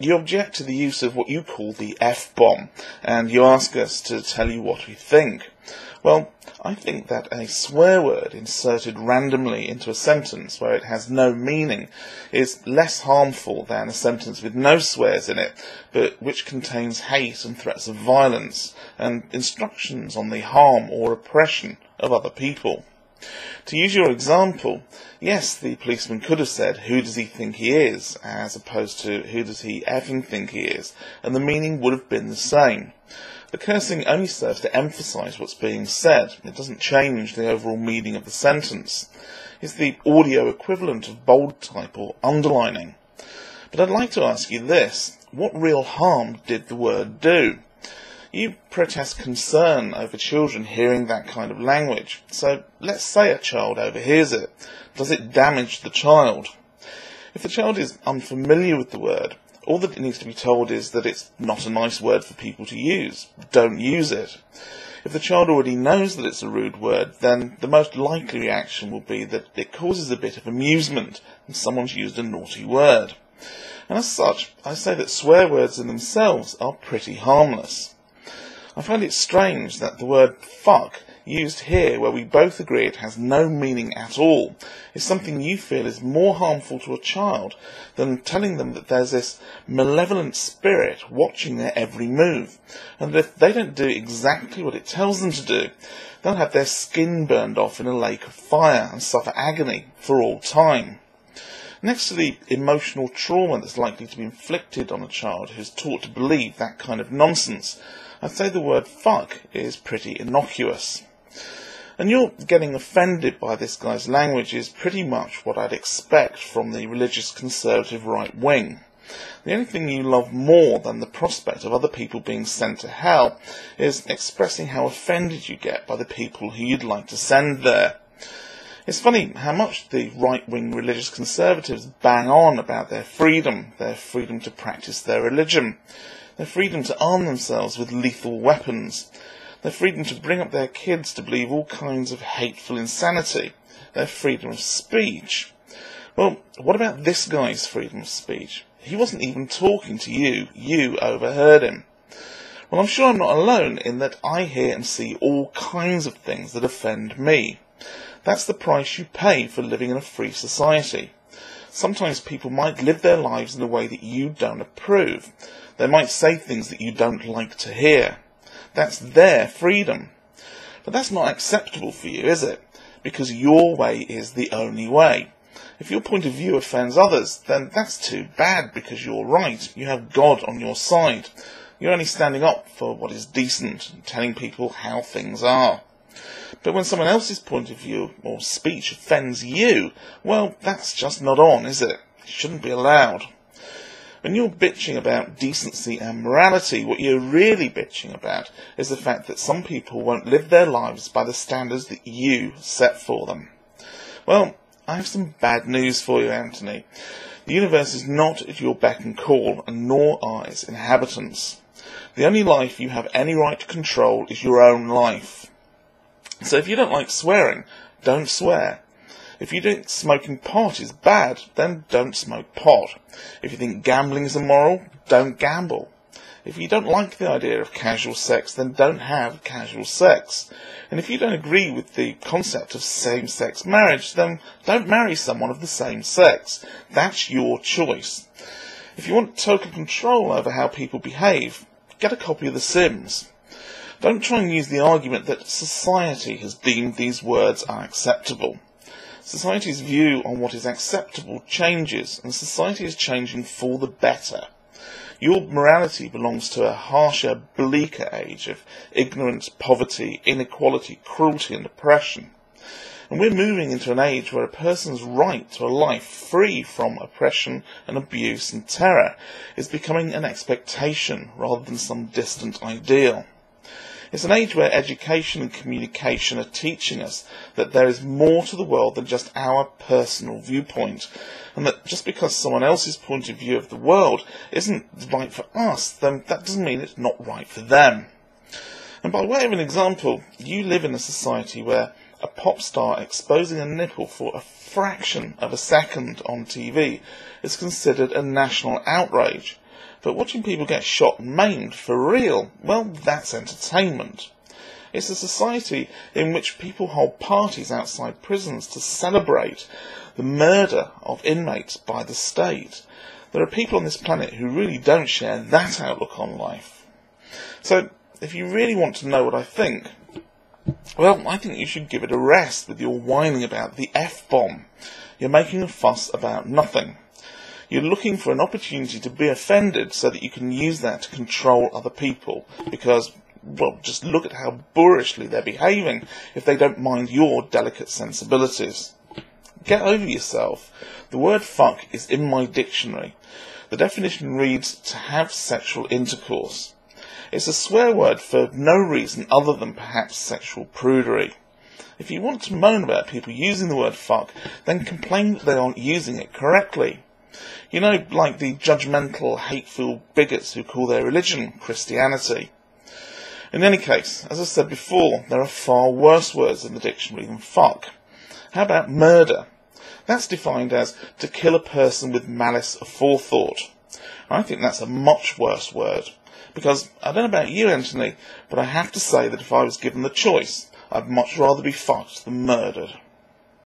you object to the use of what you call the F-bomb, and you ask us to tell you what we think. Well, I think that a swear word inserted randomly into a sentence where it has no meaning is less harmful than a sentence with no swears in it, but which contains hate and threats of violence, and instructions on the harm or oppression of other people. To use your example, yes, the policeman could have said, "Who does he think he is?" as opposed to, "Who does he effing think he is?" and the meaning would have been the same. The cursing only serves to emphasise what's being said. It doesn't change the overall meaning of the sentence. It's the audio equivalent of bold type or underlining. But I'd like to ask you this: what real harm did the word do? You protest concern over children hearing that kind of language. So let's say a child overhears it. Does it damage the child? If the child is unfamiliar with the word, all that needs to be told is that it's not a nice word for people to use. Don't use it. If the child already knows that it's a rude word, then the most likely reaction will be that it causes a bit of amusement and someone's used a naughty word. And as such, I say that swear words in themselves are pretty harmless. I find it strange that the word fuck, used here where we both agree it has no meaning at all, is something you feel is more harmful to a child than telling them that there's this malevolent spirit watching their every move, and that if they don't do exactly what it tells them to do, they'll have their skin burned off in a lake of fire and suffer agony for all time. Next to the emotional trauma that's likely to be inflicted on a child who's taught to believe that kind of nonsense, I'd say the word fuck is pretty innocuous. And you're getting offended by this guy's language is pretty much what I'd expect from the religious conservative right wing. The only thing you love more than the prospect of other people being sent to hell is expressing how offended you get by the people who you'd like to send there. It's funny how much the right-wing religious conservatives bang on about their freedom to practice their religion, their freedom to arm themselves with lethal weapons, their freedom to bring up their kids to believe all kinds of hateful insanity, their freedom of speech. Well, what about this guy's freedom of speech? He wasn't even talking to you. You overheard him. Well, I'm sure I'm not alone in that I hear and see all kinds of things that offend me. That's the price you pay for living in a free society. Sometimes people might live their lives in a way that you don't approve. They might say things that you don't like to hear. That's their freedom. But that's not acceptable for you, is it? Because your way is the only way. If your point of view offends others, then that's too bad because you're right. You have God on your side. You're only standing up for what is decent and telling people how things are. But when someone else's point of view or speech offends you, well, that's just not on, is it? It shouldn't be allowed. When you're bitching about decency and morality, what you're really bitching about is the fact that some people won't live their lives by the standards that you set for them. Well, I have some bad news for you, Anthony. The universe is not at your beck and call, and nor are its inhabitants. The only life you have any right to control is your own life. So if you don't like swearing, don't swear. If you think smoking pot is bad, then don't smoke pot. If you think gambling is immoral, don't gamble. If you don't like the idea of casual sex, then don't have casual sex. And if you don't agree with the concept of same-sex marriage, then don't marry someone of the same sex. That's your choice. If you want total control over how people behave, get a copy of The Sims. Don't try and use the argument that society has deemed these words unacceptable. Society's view on what is acceptable changes, and society is changing for the better. Your morality belongs to a harsher, bleaker age of ignorance, poverty, inequality, cruelty and oppression. And we're moving into an age where a person's right to a life free from oppression and abuse and terror is becoming an expectation rather than some distant ideal. It's an age where education and communication are teaching us that there is more to the world than just our personal viewpoint, and that just because someone else's point of view of the world isn't right for us, then that doesn't mean it's not right for them. And by way of an example, you live in a society where a pop star exposing a nipple for a fraction of a second on TV is considered a national outrage. But watching people get shot and maimed for real, well, that's entertainment. It's a society in which people hold parties outside prisons to celebrate the murder of inmates by the state. There are people on this planet who really don't share that outlook on life. So, if you really want to know what I think, well, I think you should give it a rest with your whining about the F-bomb. You're making a fuss about nothing. You're looking for an opportunity to be offended so that you can use that to control other people, because, well, just look at how boorishly they're behaving if they don't mind your delicate sensibilities. Get over yourself. The word fuck is in my dictionary. The definition reads, to have sexual intercourse. It's a swear word for no reason other than perhaps sexual prudery. If you want to moan about people using the word fuck, then complain that they aren't using it correctly. You know, like the judgmental, hateful bigots who call their religion Christianity. In any case, as I said before, there are far worse words in the dictionary than fuck. How about murder? That's defined as to kill a person with malice aforethought. I think that's a much worse word. Because, I don't know about you, Anthony, but I have to say that if I was given the choice, I'd much rather be fucked than murdered.